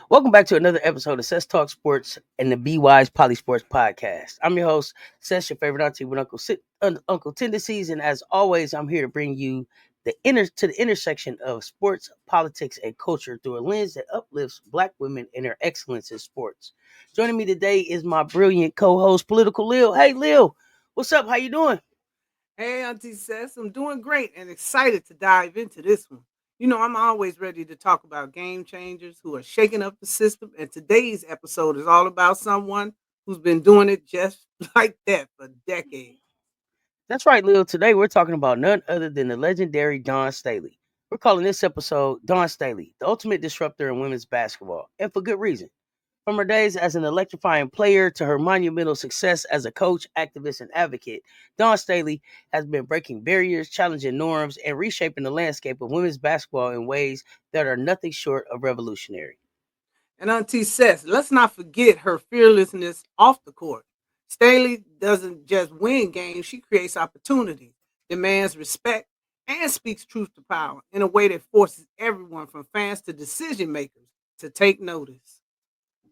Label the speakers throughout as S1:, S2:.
S1: Welcome back to another episode of Cess Talk Sports and the BeWise PoliSports Podcast. I'm your host, Cess, your favorite auntie with Uncle Tendencies, and as always, I'm here to bring you the intersection of sports, politics, and culture through a lens that uplifts Black women and their excellence in sports. Joining me today is my brilliant co-host, Political Lil. Hey, Lil, what's up? How you doing?
S2: Hey, Auntie Cess, I'm doing great and excited to dive into this one. I'm always ready to talk about game changers who are shaking up the system, and today's episode is all about someone who's been doing it just like that for decades.
S1: That's right, Lil. Today we're talking about none other than the legendary Dawn Staley. We're calling this episode Dawn Staley, the ultimate disruptor in women's basketball, and for good reason. From her days as an electrifying player to her monumental success as a coach, activist, and advocate, Dawn Staley has been breaking barriers, challenging norms, and reshaping the landscape of women's basketball in ways that are nothing short of revolutionary.
S2: And Auntie Cess, let's not forget her fearlessness off the court. Staley doesn't just win games, she creates opportunities, demands respect, and speaks truth to power in a way that forces everyone from fans to decision makers to take notice.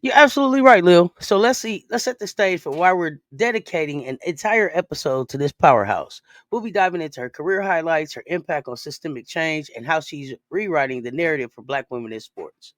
S1: You're absolutely right, Lil. So let's set the stage for why we're dedicating an entire episode to this powerhouse. We'll be diving into her career highlights, her impact on systemic change, and how she's rewriting the narrative for Black women in sports.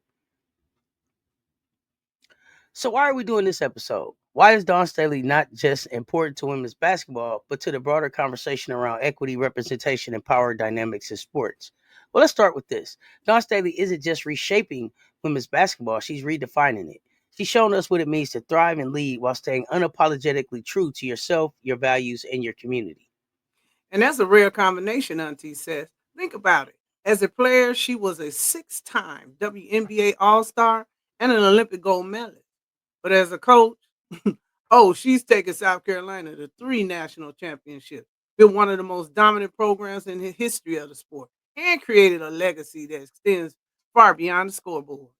S1: So why are we doing this episode? Why is Dawn Staley not just important to women's basketball, but to the broader conversation around equity, representation, and power dynamics in sports? Well, let's start with this. Dawn Staley isn't just reshaping women's basketball, she's redefining it. She's shown us what it means to thrive and lead while staying unapologetically true to yourself, your values, and your community.
S2: And that's a rare combination, Auntie says. Think about it. As a player, she was a six-time WNBA All-Star and an Olympic gold medalist. But as a coach, oh, she's taken South Carolina to three national championships, built one of the most dominant programs in the history of the sport, and created a legacy that extends far beyond the scoreboard.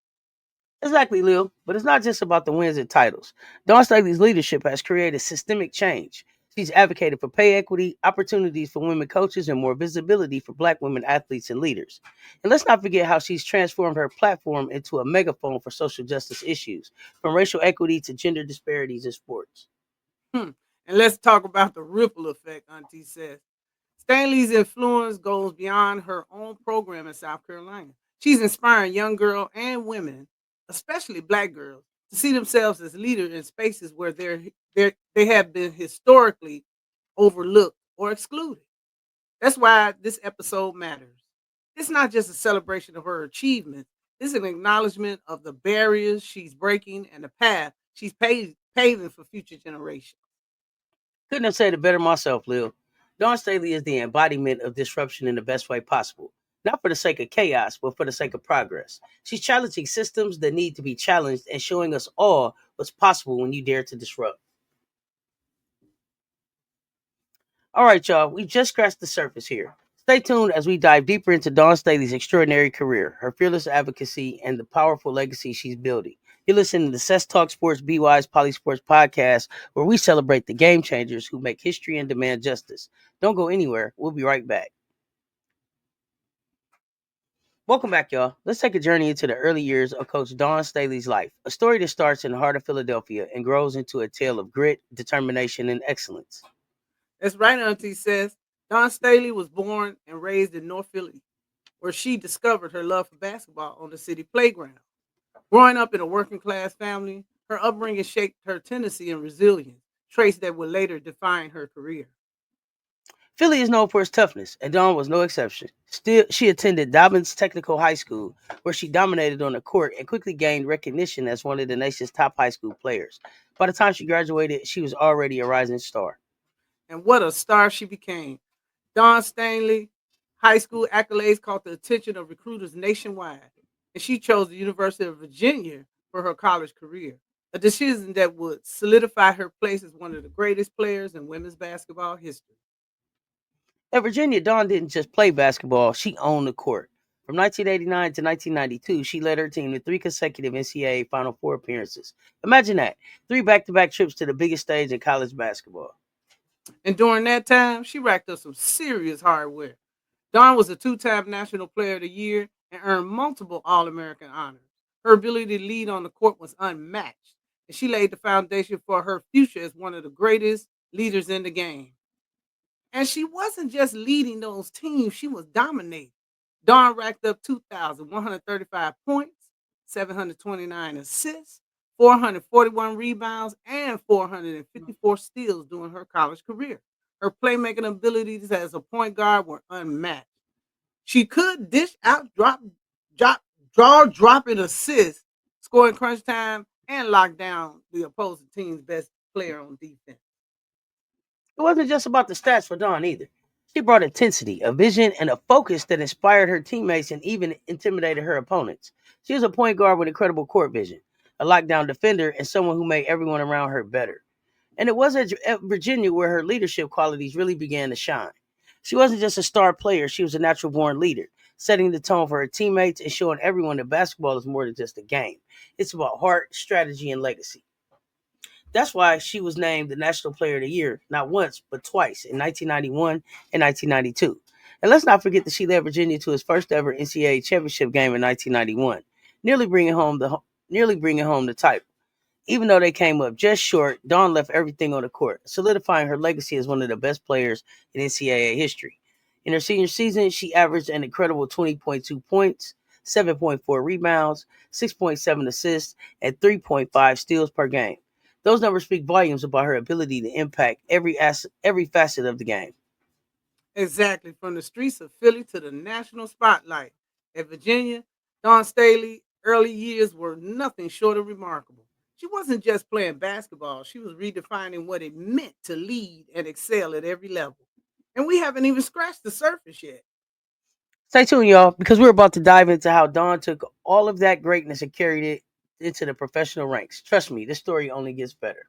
S1: Exactly, Lil. But it's not just about the wins and titles. Dawn Staley's leadership has created systemic change. She's advocated for pay equity, opportunities for women coaches, and more visibility for Black women athletes and leaders. And let's not forget how she's transformed her platform into a megaphone for social justice issues, from racial equity to gender disparities in sports.
S2: Hmm. And let's talk about the ripple effect, Auntie says. Stanley's influence goes beyond her own program in South Carolina. She's inspiring young girls and women, especially Black girls, to see themselves as leaders in spaces where they have been historically overlooked or excluded. That's why this episode matters. It's not just a celebration of her achievements, it's an acknowledgement of the barriers she's breaking and the path she's paving for future generations.
S1: Couldn't have said it better myself, Lil. Dawn Staley is the embodiment of disruption in the best way possible. Not for the sake of chaos, but for the sake of progress. She's challenging systems that need to be challenged and showing us all what's possible when you dare to disrupt. All right, y'all, we just scratched the surface here. Stay tuned as we dive deeper into Dawn Staley's extraordinary career, her fearless advocacy, and the powerful legacy she's building. You're listening to the Cess Talk Sports BeWise PoliSports Podcast, where we celebrate the game changers who make history and demand justice. Don't go anywhere. We'll be right back. Welcome back, y'all. Let's take a journey into the early years of Coach Dawn Staley's life, a story that starts in the heart of Philadelphia and grows into a tale of grit, determination, and excellence.
S2: That's right, Auntie says. Dawn Staley was born and raised in North Philly, where she discovered her love for basketball on the city playground. Growing up in a working class family, her upbringing shaped her tenacity and resilience, traits that would later define her career.
S1: Philly is known for its toughness, and Dawn was no exception. Still, she attended Dobbins Technical High School, where she dominated on the court and quickly gained recognition as one of the nation's top high school players. By the time she graduated, she was already a rising star.
S2: And what a star she became. Dawn Stanley high school accolades caught the attention of recruiters nationwide, and she chose the University of Virginia for her college career, a decision that would solidify her place as one of the greatest players in women's basketball history.
S1: At Virginia, Dawn didn't just play basketball, she owned the court. From 1989 to 1992, she led her team to three consecutive NCAA Final Four appearances. Imagine that, three back-to-back trips to the biggest stage in college basketball.
S2: And during that time, she racked up some serious hardware. Dawn was a two-time National Player of the Year and earned multiple All-American honors. Her ability to lead on the court was unmatched, and she laid the foundation for her future as one of the greatest leaders in the game. And she wasn't just leading those teams, she was dominating. Dawn racked up 2,135 points, 729 assists, 441 rebounds, and 454 steals during her college career. Her playmaking abilities as a point guard were unmatched. She could dish out, drop, dropping assists, score in crunch time, and lock down the opposing team's best player on defense.
S1: It wasn't just about the stats for Dawn either. She brought intensity, a vision, and a focus that inspired her teammates and even intimidated her opponents. She was a point guard with incredible court vision, a lockdown defender, and someone who made everyone around her better. And it was at Virginia where her leadership qualities really began to shine. She wasn't just a star player, she was a natural born leader, setting the tone for her teammates and showing everyone that basketball is more than just a game. It's about heart, strategy, and legacy. That's why she was named the National Player of the Year, not once, but twice, in 1991 and 1992. And let's not forget that she led Virginia to its first ever NCAA championship game in 1991, nearly bringing home the title. Even though they came up just short, Dawn left everything on the court, solidifying her legacy as one of the best players in NCAA history. In her senior season, she averaged an incredible 20.2 points, 7.4 rebounds, 6.7 assists, and 3.5 steals per game. Those numbers speak volumes about her ability to impact every facet of the game.
S2: Exactly, from the streets of Philly to the national spotlight. At Virginia, Dawn Staley early years were nothing short of remarkable. She wasn't just playing basketball, she was redefining what it meant to lead and excel at every level. And we haven't even scratched the surface yet.
S1: Stay tuned, y'all, because we're about to dive into how Dawn took all of that greatness and carried it into the professional ranks. Trust me, this story only gets better.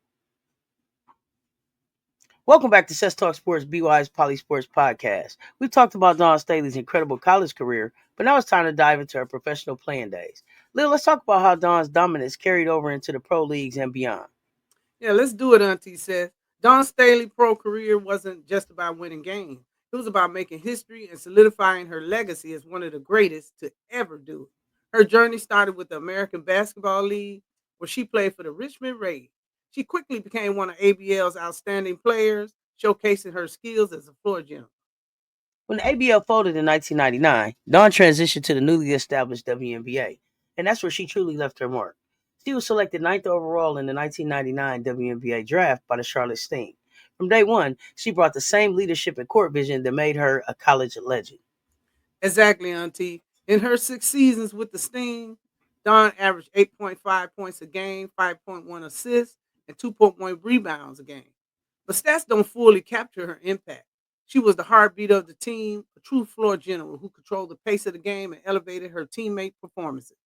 S1: Welcome back to Cess Talk Sports BeWise PoliSports Podcast. We've talked about Dawn Staley's incredible college career, but now it's time to dive into her professional playing days. Lil, let's talk about how Dawn's dominance carried over into the pro leagues and beyond.
S2: Yeah, let's do it, Auntie says. Dawn Staley pro career wasn't just about winning games. It was about making history and solidifying her legacy as one of the greatest to ever do it. Her journey started with the American Basketball League, where she played for the Richmond Rays. She quickly became one of ABL's outstanding players, showcasing her skills as a floor general.
S1: When the ABL folded in 1999, Dawn transitioned to the newly established WNBA, and that's where she truly left her mark. She was selected ninth overall in the 1999 WNBA draft by the Charlotte Steam. From day one, she brought the same leadership and court vision that made her a college legend.
S2: Exactly, Auntie. In her 6 seasons with the Steam, Dawn averaged 8.5 points a game, 5.1 assists, and 2.1 rebounds a game. But stats don't fully capture her impact. She was the heartbeat of the team, a true floor general who controlled the pace of the game and elevated her teammate performances.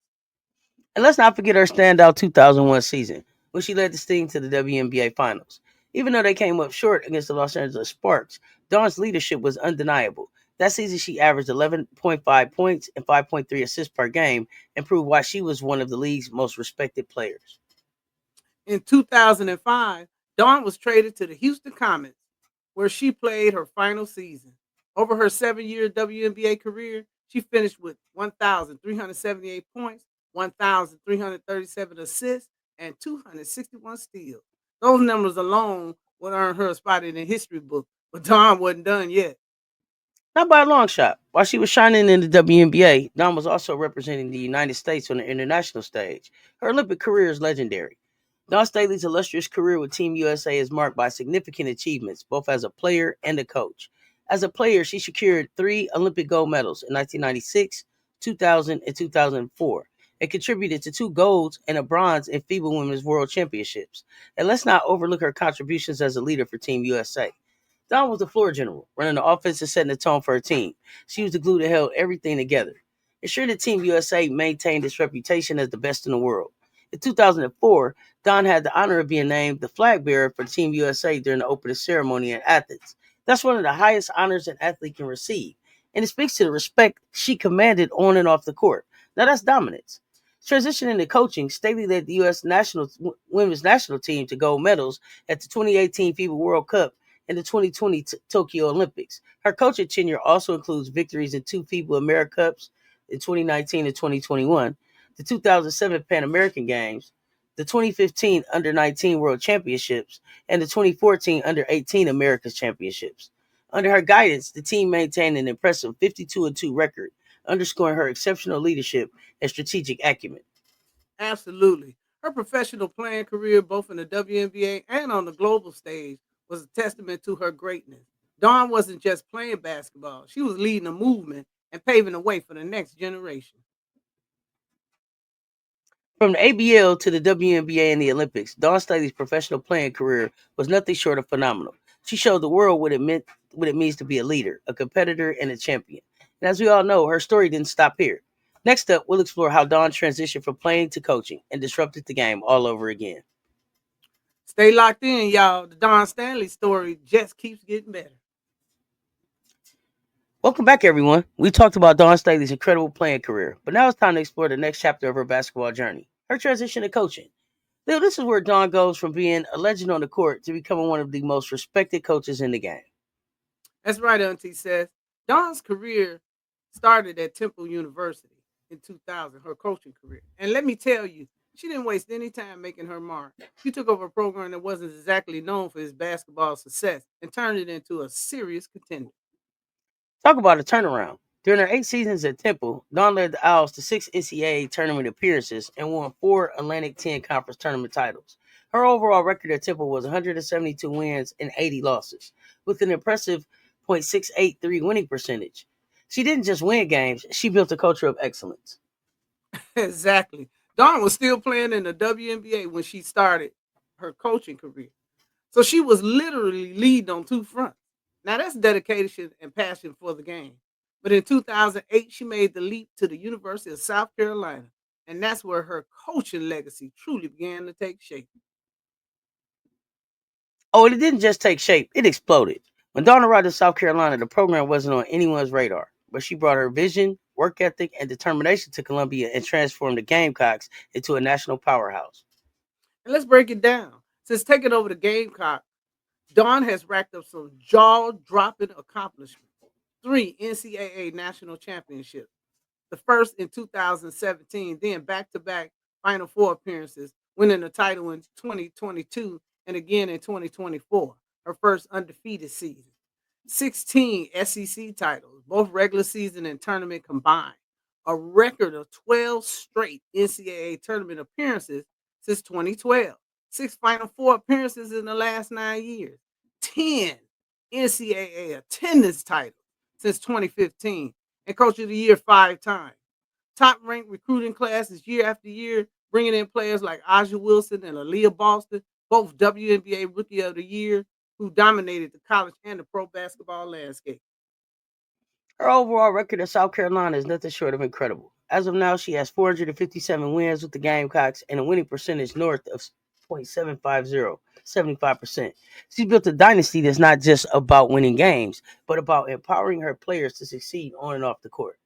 S1: And let's not forget her standout 2001 season, when she led the Steam to the WNBA Finals. Even though they came up short against the Los Angeles Sparks, Dawn's leadership was undeniable. That season, she averaged 11.5 points and 5.3 assists per game and proved why she was one of the league's most respected players.
S2: In 2005, Dawn was traded to the Houston Comets, where she played her final season. Over her 7 year WNBA career, she finished with 1,378 points, 1,337 assists, and 261 steals. Those numbers alone would earn her a spot in the history book, but Dawn wasn't done yet.
S1: Not by a long shot. While she was shining in the WNBA, Dawn was also representing the United States on the international stage. Her Olympic career is legendary. Dawn Staley's illustrious career with Team USA is marked by significant achievements, both as a player and a coach. As a player, she secured 3 Olympic gold medals in 1996, 2000, and 2004, and contributed to 2 golds and a bronze in FIBA Women's World Championships. And let's not overlook her contributions as a leader for Team USA. Dawn was the floor general, running the offense and setting the tone for her team. She was the glue that held everything together. Ensuring that Team USA maintained its reputation as the best in the world. In 2004, Dawn had the honor of being named the flag bearer for Team USA during the opening ceremony in Athens. That's one of the highest honors an athlete can receive, and it speaks to the respect she commanded on and off the court. Now that's dominance. Transitioning to coaching, Staley led the U.S. women's national team to gold medals at the 2018 FIBA World Cup and the 2020 Tokyo Olympics. Her coaching tenure also includes victories in 2 FIBA AmeriCups in 2019 and 2021. the 2007 Pan American Games, the 2015 Under-19 World Championships, and the 2014 Under-18 Americas Championships. Under her guidance, the team maintained an impressive 52-2 record, underscoring her exceptional leadership and strategic acumen.
S2: Absolutely. Her professional playing career, both in the WNBA and on the global stage, was a testament to her greatness. Dawn wasn't just playing basketball, she was leading a movement and paving the way for the next generation.
S1: From the ABL to the WNBA and the Olympics, Dawn Staley's professional playing career was nothing short of phenomenal. She showed the world what it means to be a leader, a competitor, and a champion. And as we all know, her story didn't stop here. Next up, we'll explore how Dawn transitioned from playing to coaching and disrupted the game all over again.
S2: Stay locked in, y'all. The Dawn Staley story just keeps getting better.
S1: Welcome back, everyone. We talked about Dawn Staley's incredible playing career, but now it's time to explore the next chapter of her basketball journey, her transition to coaching. Lil, this is where Dawn goes from being a legend on the court to becoming one of the most respected coaches in the game.
S2: That's right, Auntie says. Dawn's career started at Temple University in 2000, her coaching career. And let me tell you, she didn't waste any time making her mark. She took over a program that wasn't exactly known for its basketball success and turned it into a serious contender.
S1: Talk about a turnaround. During her 8 seasons at Temple, Dawn led the Owls to 6 NCAA tournament appearances and won 4 Atlantic 10 Conference tournament titles. Her overall record at Temple was 172 wins and 80 losses, with an impressive .683 winning percentage. She didn't just win games, she built a culture of excellence.
S2: Exactly. Dawn was still playing in the WNBA when she started her coaching career. So she was literally leading on two fronts. Now that's dedication and passion for the game. But in 2008, she made the leap to the University of South Carolina, and that's where her coaching legacy truly began to take shape.
S1: Oh, and it didn't just take shape, it exploded. When Dawn arrived in South Carolina, the program wasn't on anyone's radar, but she brought her vision, work ethic, and determination to Columbia and transformed the Gamecocks into a national powerhouse.
S2: And let's break it down. Since taking over the Gamecock, Dawn has racked up some jaw-dropping accomplishments. 3 NCAA national championships. The first in 2017, then back-to-back Final Four appearances, winning the title in 2022 and again in 2024, her first undefeated season. 16 SEC titles, both regular season and tournament combined. A record of 12 straight NCAA tournament appearances since 2012. 6 Final Four appearances in the last 9 years. 10 NCAA attendance titles since 2015. And Coach of the Year 5 times. Top ranked recruiting classes year after year, bringing in players like Aja Wilson and Aaliyah Boston, both WNBA Rookie of the Year, who dominated the college and the pro basketball landscape.
S1: Her overall record at South Carolina is nothing short of incredible. As of now, she has 457 wins with the Gamecocks and a winning percentage north of .750, 75%. She's built a dynasty that's not just about winning games, but about empowering her players to succeed on and off the court.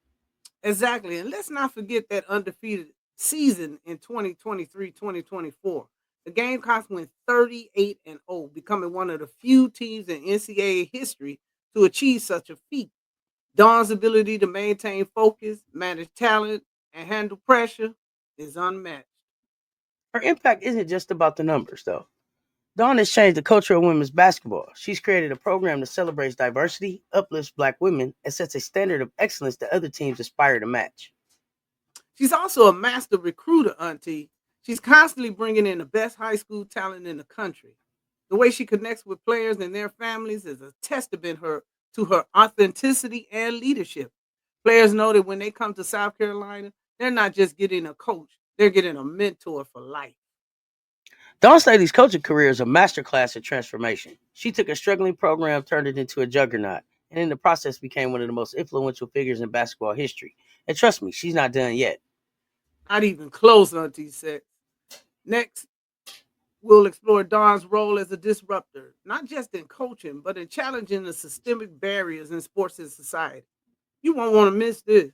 S2: Exactly. And let's not forget that undefeated season in 2023-2024. The Gamecocks went 38-0, becoming one of the few teams in NCAA history to achieve such a feat. Dawn's ability to maintain focus, manage talent, and handle pressure is unmatched.
S1: Her impact isn't just about the numbers, though. Dawn has changed the culture of women's basketball. She's created a program that celebrates diversity, uplifts Black women, and sets a standard of excellence that other teams aspire to match.
S2: She's also a master recruiter, Auntie. She's constantly bringing in the best high school talent in the country. The way she connects with players and their families is a testament to her authenticity and leadership. Players know that when they come to South Carolina, they're not just getting a coach, they're getting a mentor for life.
S1: Dawn Staley's coaching career is a masterclass in transformation. She took a struggling program, turned it into a juggernaut, and in the process became one of the most influential figures in basketball history. And trust me, she's not done yet.
S2: Not even close, Auntie said. Next, we'll explore Dawn's role as a disruptor, not just in coaching, but in challenging the systemic barriers in sports and society. You won't want to miss this.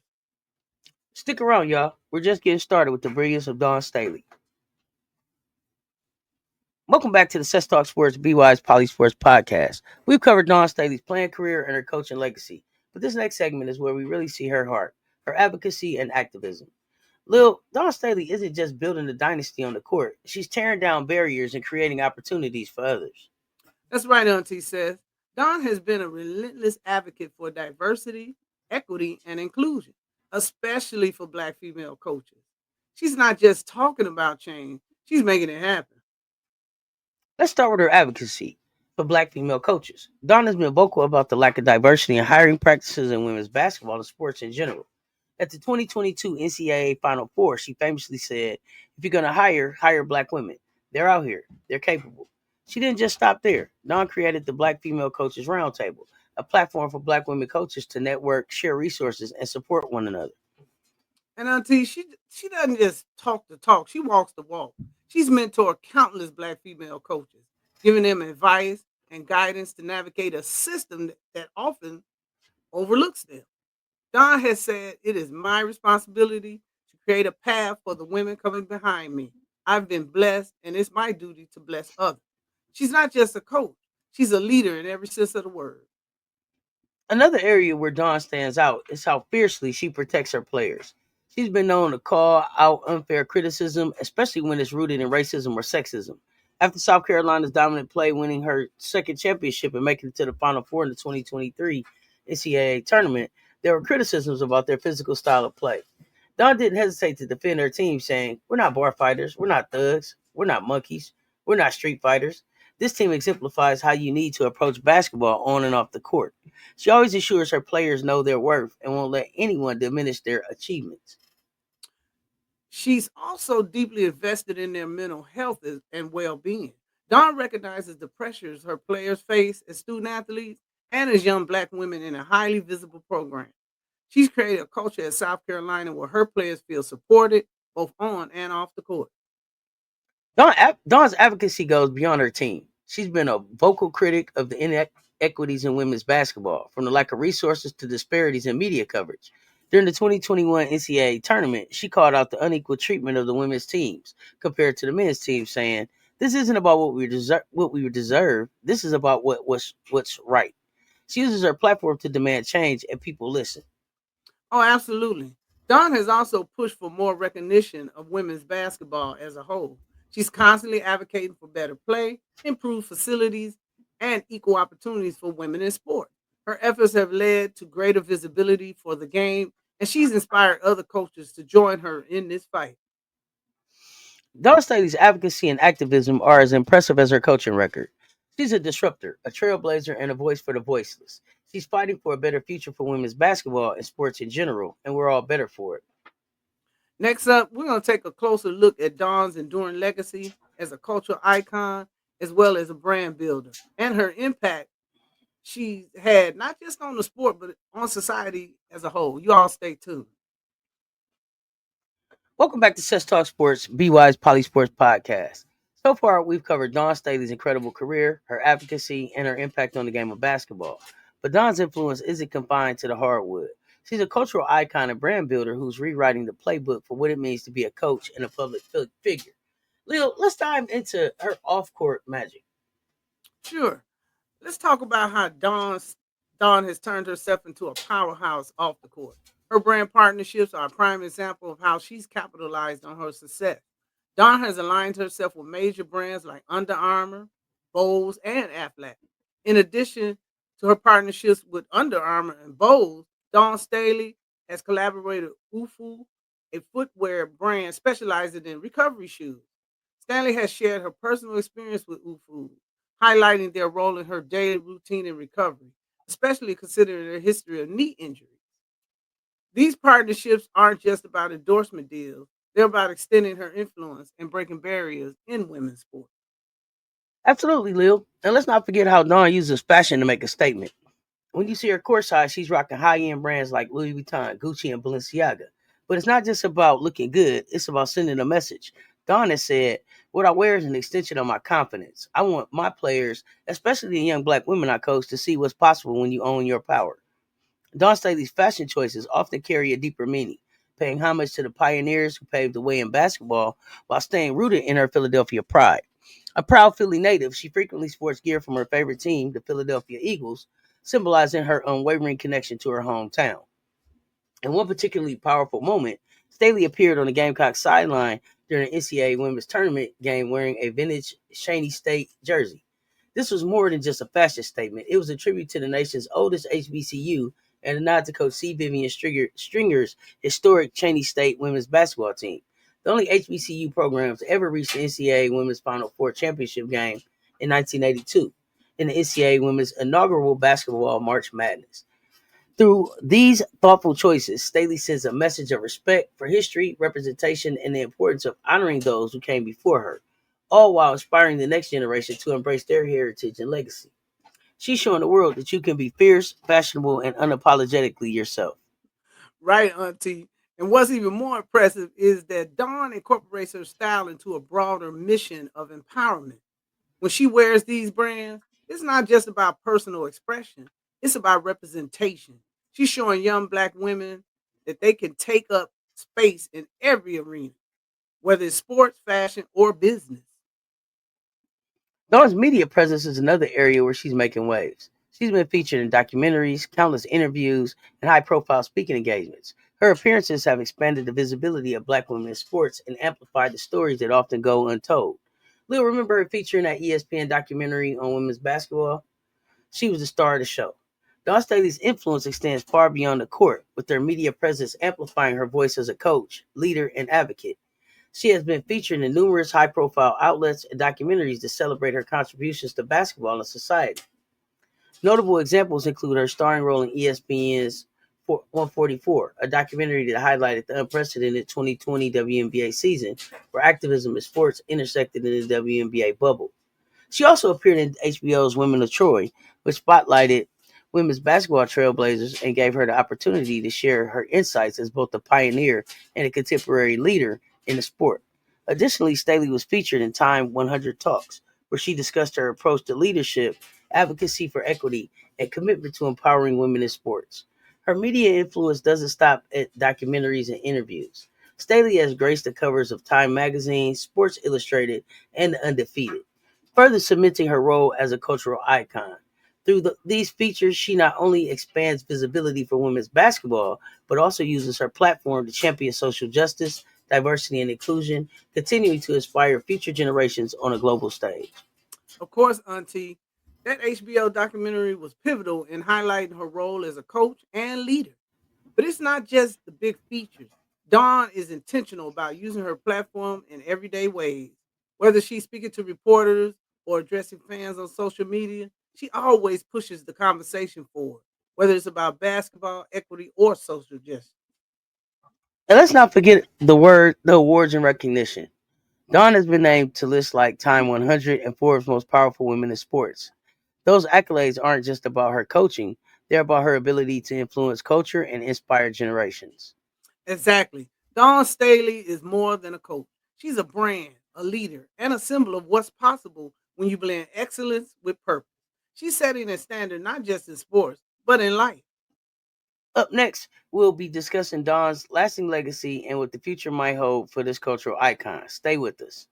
S1: Stick around, y'all. We're just getting started with the brilliance of Dawn Staley. Welcome back to the Cess Talk Sports BeWise PoliSports Podcast. We've covered Dawn Staley's playing career and her coaching legacy, but this next segment is where we really see her heart, her advocacy and activism. Lil, Dawn Staley isn't just building a dynasty on the court. She's tearing down barriers and creating opportunities for others.
S2: That's right, Auntie says. Dawn has been a relentless advocate for diversity, equity, and inclusion, especially for Black female coaches. She's not just talking about change, she's making it happen.
S1: Let's start with her advocacy for Black female coaches. Dawn has been vocal about the lack of diversity in hiring practices in women's basketball and sports in general. At the 2022 NCAA Final Four, she famously said, "If you're going to hire Black women. They're out here. They're capable." She didn't just stop there. Dawn created the Black Female Coaches Roundtable, a platform for Black women coaches to network, share resources, and support one another.
S2: And Auntie, she doesn't just talk the talk, she walks the walk. She's mentored countless Black female coaches, giving them advice and guidance to navigate a system that often overlooks them. Don has said, "It is my responsibility to create a path for the women coming behind me. I've been blessed, and it's my duty to bless others." She's not just a coach, she's a leader in every sense of the word.
S1: Another area where Dawn stands out is how fiercely she protects her players. She's been known to call out unfair criticism, especially when it's rooted in racism or sexism. After South Carolina's dominant play, winning her second championship and making it to the Final Four in the 2023 NCAA tournament, there were criticisms about their physical style of play. Dawn didn't hesitate to defend her team, saying, "We're not bar fighters, we're not thugs, we're not monkeys, we're not street fighters. This team exemplifies how you need to approach basketball on and off the court." She always ensures her players know their worth and won't let anyone diminish their achievements.
S2: She's also deeply invested in their mental health and well being. Don recognizes the pressures her players face as student athletes and as young Black women in a highly visible program. She's created a culture at South Carolina where her players feel supported both on and off the court.
S1: Dawn's advocacy goes beyond her team. She's been a vocal critic of the inequities in women's basketball, from the lack of resources to disparities in media coverage. During the 2021 NCAA tournament, she called out the unequal treatment of the women's teams compared to the men's team, saying, "This isn't about what we deserve. This is about what's right." She uses her platform to demand change, and people listen.
S2: Oh, absolutely. Dawn has also pushed for more recognition of women's basketball as a whole. She's constantly advocating for better play, improved facilities, and equal opportunities for women in sport. Her efforts have led to greater visibility for the game, and she's inspired other coaches to join her in this fight.
S1: Dawn Staley's advocacy and activism are as impressive as her coaching record. She's a disruptor, a trailblazer, and a voice for the voiceless. She's fighting for a better future for women's basketball and sports in general, and we're all better for it.
S2: Next up, we're going to take a closer look at Dawn's enduring legacy as a cultural icon as well as a brand builder and her impact she's had not just on the sport but on society as a whole. You all stay tuned.
S1: Welcome back to Cess Talk Sports, BeWise PoliSports Podcast. So far, we've covered Dawn Staley's incredible career, her advocacy, and her impact on the game of basketball. But Dawn's influence isn't confined to the hardwood. She's a cultural icon and brand builder who's rewriting the playbook for what it means to be a coach and a public figure. Leo, let's dive into her off-court magic.
S2: Sure. Let's talk about how Dawn has turned herself into a powerhouse off the court. Her brand partnerships are a prime example of how she's capitalized on her success. Dawn has aligned herself with major brands like Under Armour, Bose, and Aflac. In addition to her partnerships with Under Armour and Bose, Dawn Staley has collaborated with Ufu, a footwear brand specializing in recovery shoes. Stanley has shared her personal experience with Ufu, highlighting their role in her daily routine and recovery, especially considering their history of knee injuries. These partnerships aren't just about endorsement deals, they're about extending her influence and breaking barriers in women's sports.
S1: Absolutely, Leo. And let's not forget how Dawn uses fashion to make a statement. When you see her courtside, she's rocking high-end brands like Louis Vuitton, Gucci, and Balenciaga. But it's not just about looking good, it's about sending a message. Dawn has said, "What I wear is an extension of my confidence. I want my players, especially the young Black women I coach, to see what's possible when you own your power." Dawn Staley's fashion choices often carry a deeper meaning, paying homage to the pioneers who paved the way in basketball while staying rooted in her Philadelphia pride. A proud Philly native, she frequently sports gear from her favorite team, the Philadelphia Eagles, symbolizing her unwavering connection to her hometown. In one particularly powerful moment, Staley appeared on the Gamecock sideline during an NCAA women's tournament game wearing a vintage Shaney State jersey. This was more than just a fashion statement. It was a tribute to the nation's oldest HBCU and a nod to Coach C. Vivian Stringer's historic Cheney State women's basketball team. The only HBCU program to ever reach the NCAA Women's Final Four championship game in 1982 in the NCAA Women's inaugural basketball March Madness. Through these thoughtful choices, Staley sends a message of respect for history, representation, and the importance of honoring those who came before her, all while inspiring the next generation to embrace their heritage and legacy. She's showing the world that you can be fierce, fashionable, and unapologetically yourself.
S2: Right, Auntie. And what's even more impressive is that Dawn incorporates her style into a broader mission of empowerment. When she wears these brands, it's not just about personal expression, it's about representation. She's showing young black women that they can take up space in every arena, whether it's sports, fashion, or business.
S1: Dawn's media presence is another area where she's making waves. She's been featured in documentaries, countless interviews, and high profile speaking engagements. Her appearances have expanded the visibility of black women in sports and amplified the stories that often go untold. Lil, remember her featuring that ESPN documentary on women's basketball? She was the star of the show. Dawn Staley's influence extends far beyond the court, with her media presence amplifying her voice as a coach, leader, and advocate. She has been featured in numerous high profile outlets and documentaries that celebrate her contributions to basketball and society. Notable examples include her starring role in ESPN's 144, a documentary that highlighted the unprecedented 2020 WNBA season, where activism and sports intersected in the WNBA bubble. She also appeared in HBO's Women of Troy, which spotlighted women's basketball trailblazers and gave her the opportunity to share her insights as both a pioneer and a contemporary leader in the sport. Additionally, Staley was featured in Time 100 Talks, where she discussed her approach to leadership, advocacy for equity, and commitment to empowering women in sports. Her media influence doesn't stop at documentaries and interviews. Staley has graced the covers of Time magazine, Sports Illustrated, and The Undefeated, further cementing her role as a cultural icon. Through these features, she not only expands visibility for women's basketball, but also uses her platform to champion social justice, diversity, and inclusion, continuing to inspire future generations on a global stage.
S2: Of course, Auntie, that HBO documentary was pivotal in highlighting her role as a coach and leader. But it's not just the big features. Dawn is intentional about using her platform in everyday ways. Whether she's speaking to reporters or addressing fans on social media, she always pushes the conversation forward, whether it's about basketball, equity, or social justice.
S1: And let's not forget the awards and recognition. Dawn has been named to lists like Time 100 and Forbes' Most Powerful Women in Sports. Those accolades aren't just about her coaching, they're about her ability to influence culture and inspire generations.
S2: Exactly. Dawn Staley is more than a coach. She's a brand, a leader, and a symbol of what's possible when you blend excellence with purpose. She's setting a standard not just in sports, but in life.
S1: Up next, we'll be discussing Dawn's lasting legacy and what the future might hold for this cultural icon. Stay with us.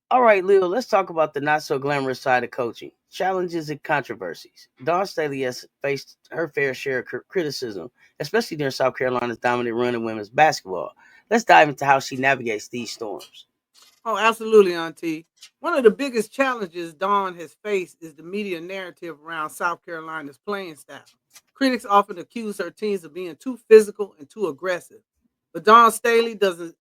S1: All right, Leo, let's talk about the not so glamorous side of coaching challenges and controversies. Dawn Staley has faced her fair share of criticism, especially during South Carolina's dominant run in women's basketball. Let's dive into how she navigates these storms.
S2: Oh, absolutely, Auntie. One of the biggest challenges Dawn has faced is the media narrative around South Carolina's playing style. Critics often accuse her teams of being too physical and too aggressive. But Dawn Staley doesn't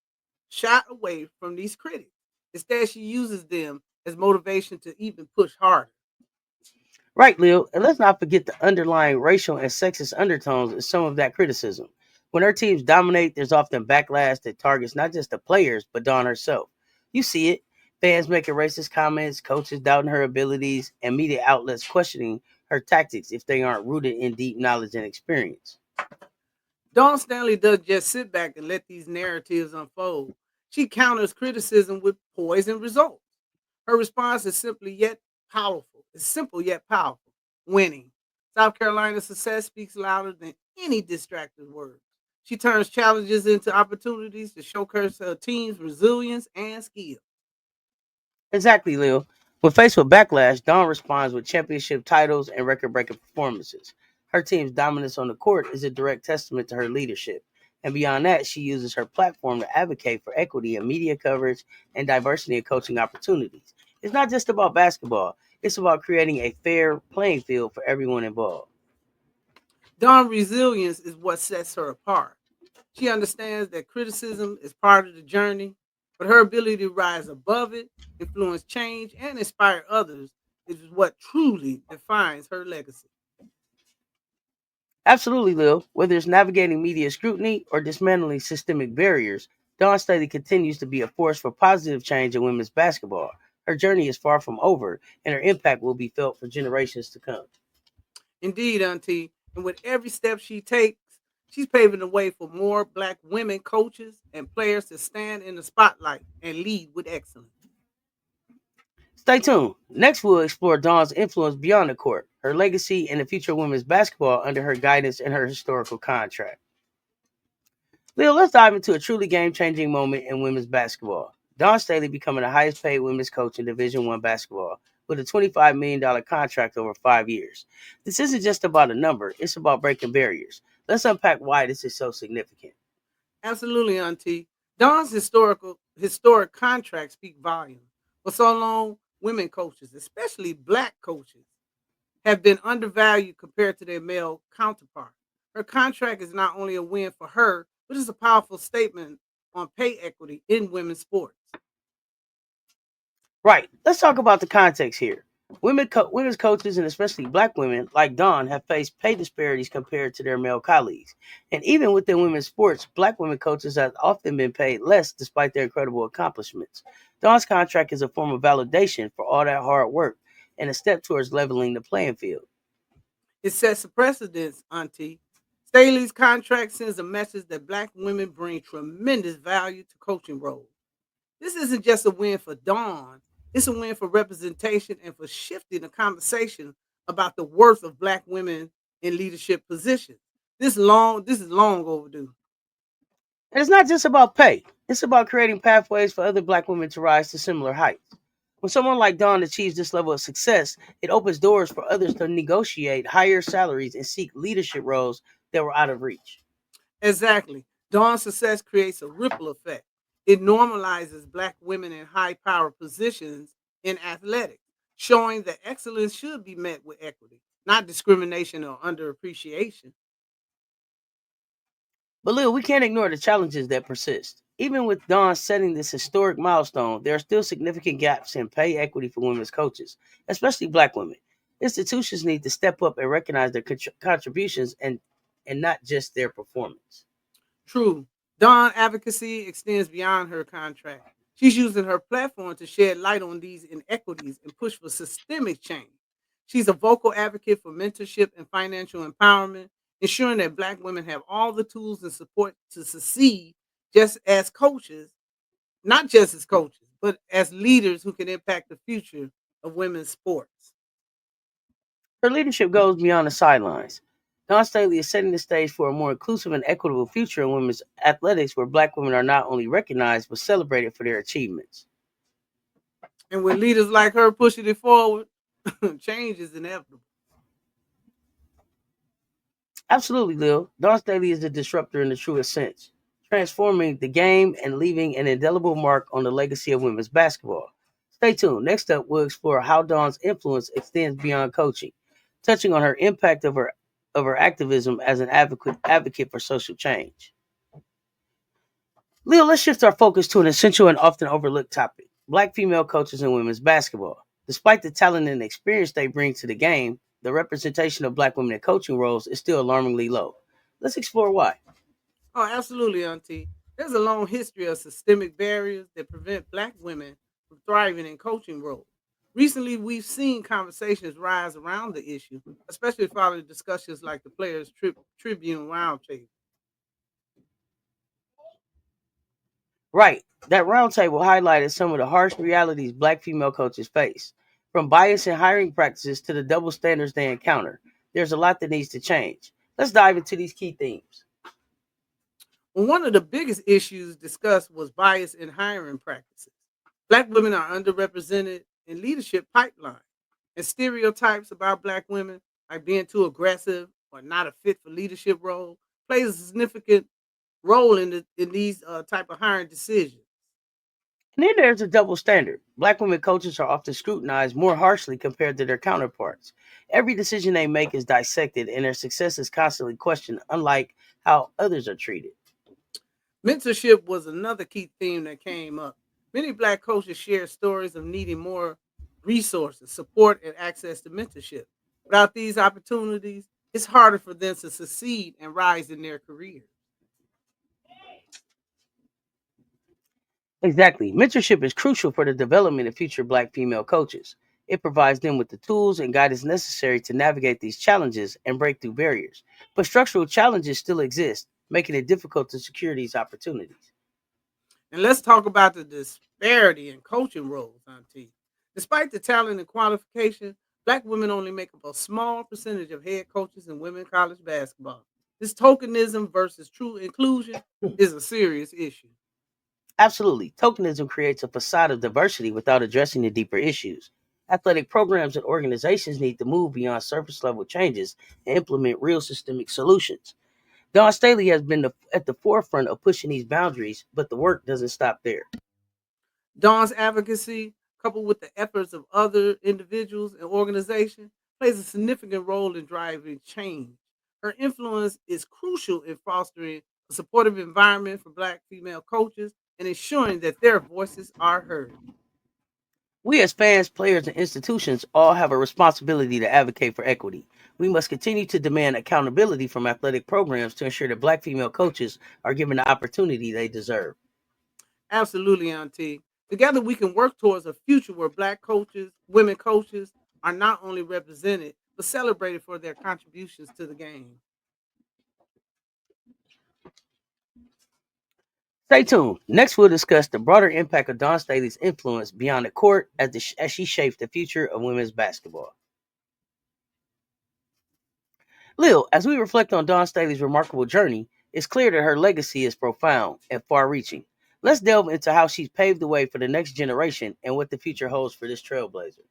S2: shy away from these critics. Instead, she uses them as motivation to even push harder.
S1: Right, Leo, and let's not forget the underlying racial and sexist undertones in some of that criticism. When her teams dominate, there's often backlash that targets not just the players, but Dawn herself. You see it fans making racist comments, coaches doubting her abilities, and media outlets questioning her tactics if they aren't rooted in deep knowledge and experience.
S2: Dawn Stanley doesn't just sit back and let these narratives unfold. She counters criticism with poised results. Her response is simply yet powerful. It's simple yet powerful. Winning. South Carolina's success speaks louder than any distracted word. She turns challenges into opportunities to showcase her team's resilience and skill.
S1: Exactly, Leo. When faced with backlash, Dawn responds with championship titles and record breaking performances. Her team's dominance on the court is a direct testament to her leadership. And beyond that, she uses her platform to advocate for equity in media coverage and diversity in coaching opportunities. It's not just about basketball, it's about creating a fair playing field for everyone involved.
S2: Dawn's resilience is what sets her apart. She understands that criticism is part of the journey, but her ability to rise above it, influence change, and inspire others is what truly defines her legacy.
S1: Absolutely, Lil. Whether it's navigating media scrutiny or dismantling systemic barriers, Dawn Staley continues to be a force for positive change in women's basketball. Her journey is far from over, and her impact will be felt for generations to come.
S2: Indeed, Auntie, and with every step she takes, she's paving the way for more Black women coaches and players to stand in the spotlight and lead with excellence.
S1: Stay tuned. Next, we'll explore Dawn's influence beyond the court, her legacy, and the future of women's basketball under her guidance and her historical contract. Lil, let's dive into a truly game-changing moment in women's basketball. Dawn Staley becoming the highest-paid women's coach in Division One basketball with a $25 million contract over 5 years. This isn't just about a number; it's about breaking barriers. Let's unpack why this is so significant.
S2: Absolutely, Auntie. Dawn's historic contracts speak volumes. For so long, women coaches, especially Black coaches, have been undervalued compared to their male counterparts. Her contract is not only a win for her, but it's a powerful statement on pay equity in women's sports.
S1: Right. Let's talk about the context here. Women's coaches, and especially Black women like Dawn, have faced pay disparities compared to their male colleagues. And even within women's sports, Black women coaches have often been paid less despite their incredible accomplishments. Dawn's contract is a form of validation for all that hard work and a step towards leveling the playing field.
S2: It sets a precedence, Auntie. Staley's contract sends a message that Black women bring tremendous value to coaching roles. This isn't just a win for Dawn, it's a win for representation and for shifting the conversation about the worth of Black women in leadership positions. This is long overdue.
S1: And it's not just about pay, it's about creating pathways for other Black women to rise to similar heights. When someone like Dawn achieves this level of success, it opens doors for others to negotiate higher salaries and seek leadership roles that were out of reach.
S2: Exactly. Dawn's success creates a ripple effect. It normalizes Black women in high power positions in athletics, showing that excellence should be met with equity, not discrimination or underappreciation.
S1: But Lil, we can't ignore the challenges that persist. Even with Dawn setting this historic milestone, there are still significant gaps in pay equity for women's coaches, especially Black women. Institutions need to step up and recognize their contributions and not just their performance.
S2: True, Dawn advocacy extends beyond her contract. She's using her platform to shed light on these inequities and push for systemic change. She's a vocal advocate for mentorship and financial empowerment, ensuring that Black women have all the tools and support to succeed just as coaches, not just as coaches, but as leaders who can impact the future of women's sports.
S1: Her leadership goes beyond the sidelines. Dawn Staley is setting the stage for a more inclusive and equitable future in women's athletics where Black women are not only recognized but celebrated for their achievements.
S2: And with leaders like her pushing it forward, change is inevitable.
S1: Absolutely, Lil. Dawn Staley is the disruptor in the truest sense, transforming the game and leaving an indelible mark on the legacy of women's basketball. Stay tuned. Next up, we'll explore how Dawn's influence extends beyond coaching, touching on her impact of her activism as an advocate for social change. Leo, let's shift our focus to an essential and often overlooked topic: Black female coaches in women's basketball. Despite the talent and experience they bring to the game, the representation of Black women in coaching roles is still alarmingly low. Let's explore why.
S2: Oh, absolutely, Auntie. There's a long history of systemic barriers that prevent Black women from thriving in coaching roles. Recently, we've seen conversations rise around the issue, especially following discussions like the Tribune Roundtable.
S1: Right, that roundtable highlighted some of the harsh realities Black female coaches face. From bias in hiring practices to the double standards they encounter, there's a lot that needs to change. Let's dive into these key themes.
S2: Well, one of the biggest issues discussed was bias in hiring practices. Black women are underrepresented in leadership pipelines, and stereotypes about Black women, like being too aggressive or not a fit for leadership role, plays a significant role in these type of hiring decisions.
S1: And then there's a double standard. Black women coaches are often scrutinized more harshly compared to their counterparts. Every decision they make is dissected, and their success is constantly questioned, unlike how others are treated.
S2: Mentorship was another key theme that came up. Many black coaches share stories of needing more resources, support, and access to mentorship. Without these opportunities, it's harder for them to succeed and rise in their careers.
S1: Exactly. Mentorship is crucial for the development of future black female coaches. It provides them with the tools and guidance necessary to navigate these challenges and break through barriers. But structural challenges still exist, making it difficult to secure these opportunities.
S2: And let's talk about the disparity in coaching roles, Auntie. Despite the talent and qualification, black women only make up a small percentage of head coaches in women's college basketball. This tokenism versus true inclusion is a serious issue.
S1: Absolutely. Tokenism creates a facade of diversity without addressing the deeper issues. Athletic programs and organizations need to move beyond surface level changes and implement real systemic solutions. Dawn Staley has been at the forefront of pushing these boundaries, but the work doesn't stop there.
S2: Dawn's advocacy, coupled with the efforts of other individuals and organizations, plays a significant role in driving change. Her influence is crucial in fostering a supportive environment for black female coaches and ensuring that their voices are heard.
S1: We as fans, players, and institutions all have a responsibility to advocate for equity. We must continue to demand accountability from athletic programs to ensure that black female coaches are given the opportunity they deserve.
S2: Absolutely, Auntie. Together, we can work towards a future where black coaches, women coaches, are not only represented, but celebrated for their contributions to the game.
S1: Stay tuned. Next, we'll discuss the broader impact of Dawn Staley's influence beyond the court as she shapes the future of women's basketball. Lil, as we reflect on Dawn Staley's remarkable journey, it's clear that her legacy is profound and far reaching. Let's delve into how she's paved the way for the next generation and what the future holds for this trailblazer.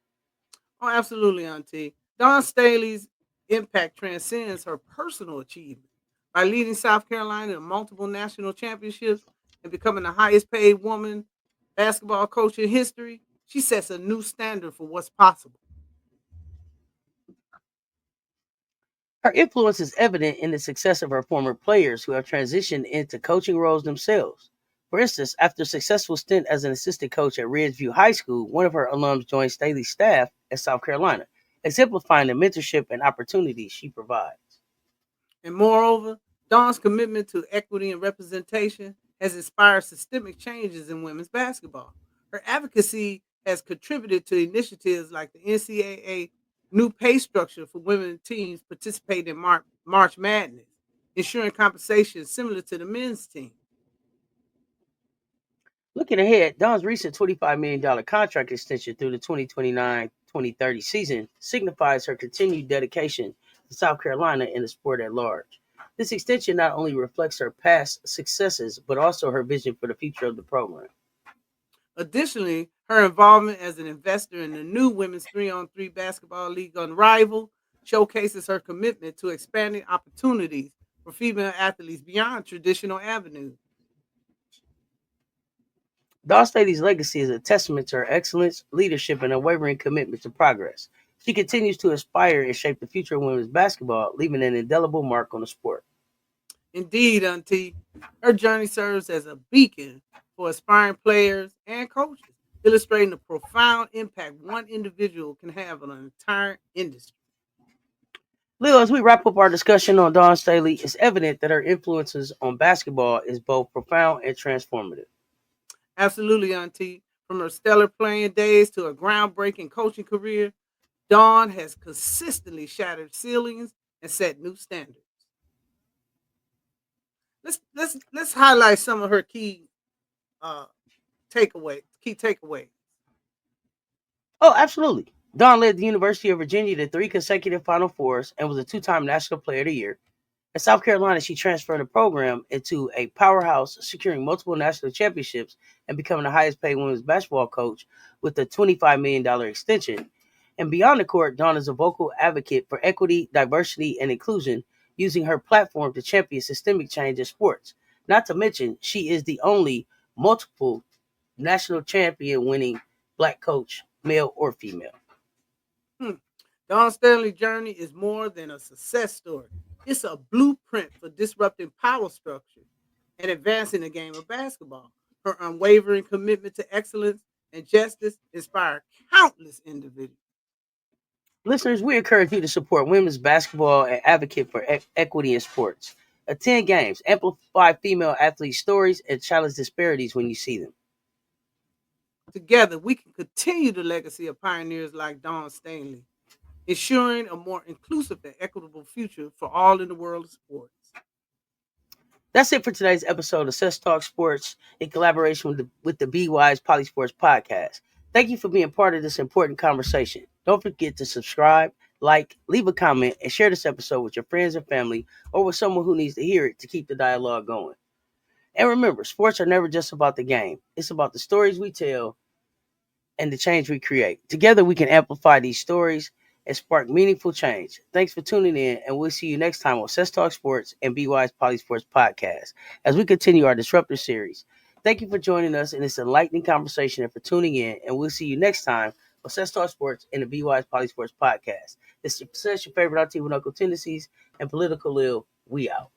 S2: Oh, absolutely, Auntie. Dawn Staley's impact transcends her personal achievement. By leading South Carolina to multiple national championships and becoming the highest paid woman basketball coach in history, she sets a new standard for what's possible.
S1: Her influence is evident in the success of her former players who have transitioned into coaching roles themselves. For instance, after a successful stint as an assistant coach at Ridgeview High School, one of her alums joined Staley's staff at South Carolina, exemplifying the mentorship and opportunities she provides.
S2: And moreover, Dawn's commitment to equity and representation has inspired systemic changes in women's basketball. Her advocacy has contributed to initiatives like the NCAA new pay structure for women teams participating in March Madness, ensuring compensation similar to the men's team.
S1: Looking ahead, Don's recent $25 million contract extension through the 2029-2030 season signifies her continued dedication to South Carolina and the sport at large. This extension not only reflects her past successes, but also her vision for the future of the program.
S2: Additionally, her involvement as an investor in the new women's 3-on-3 basketball league Unrivaled showcases her commitment to expanding opportunities for female athletes beyond traditional avenues.
S1: Dawn Staley's legacy is a testament to her excellence, leadership, and unwavering commitment to progress. She continues to inspire and shape the future of women's basketball, leaving an indelible mark on the sport.
S2: Indeed, Auntie, her journey serves as a beacon for aspiring players and coaches, illustrating the profound impact one individual can have on an entire industry.
S1: Leo, as we wrap up our discussion on Dawn Staley, it's evident that her influences on basketball is both profound and transformative.
S2: Absolutely, Auntie. From her stellar playing days to a groundbreaking coaching career, Dawn has consistently shattered ceilings and set new standards. Let's highlight some of her uh key takeaways.
S1: Oh, absolutely. Dawn led the University of Virginia to three consecutive Final Fours and was a two-time National Player of the Year. At South Carolina, she transferred the program into a powerhouse, securing multiple national championships and becoming the highest paid women's basketball coach with a $25 million extension. And beyond the court, Dawn is a vocal advocate for equity, diversity, and inclusion, using her platform to champion systemic change in sports. Not to mention, she is the only multiple national champion winning black coach, male or female.
S2: Dawn Staley's journey is more than a success story. It's a blueprint for disrupting power structures and advancing the game of basketball. Her unwavering commitment to excellence and justice inspired countless individuals.
S1: Listeners, we encourage you to support women's basketball and advocate for equity in sports. Attend games, amplify female athletes' stories, and challenge disparities when you see them.
S2: Together, we can continue the legacy of pioneers like Dawn Staley, ensuring a more inclusive and equitable future for all in the world of sports.
S1: That's it for today's episode of Cess Talk Sports in collaboration with the BeWise PoliSports Podcast. Thank you for being part of this important conversation. Don't forget to subscribe, like, leave a comment, and share this episode with your friends and family or with someone who needs to hear it to keep the dialogue going. And remember, sports are never just about the game. It's about the stories we tell and the change we create. Together, we can amplify these stories and spark meaningful change. Thanks for tuning in, and we'll see you next time on Cess Talk Sports and BeWise PoliSports Podcast as we continue our Disruptor Series. Thank you for joining us in this enlightening conversation and for tuning in, and we'll see you next time on Cess Talk Sports and the BeWise PoliSports Podcast. This is your favorite auntie with Uncle Tendencies and Political Lil. We out.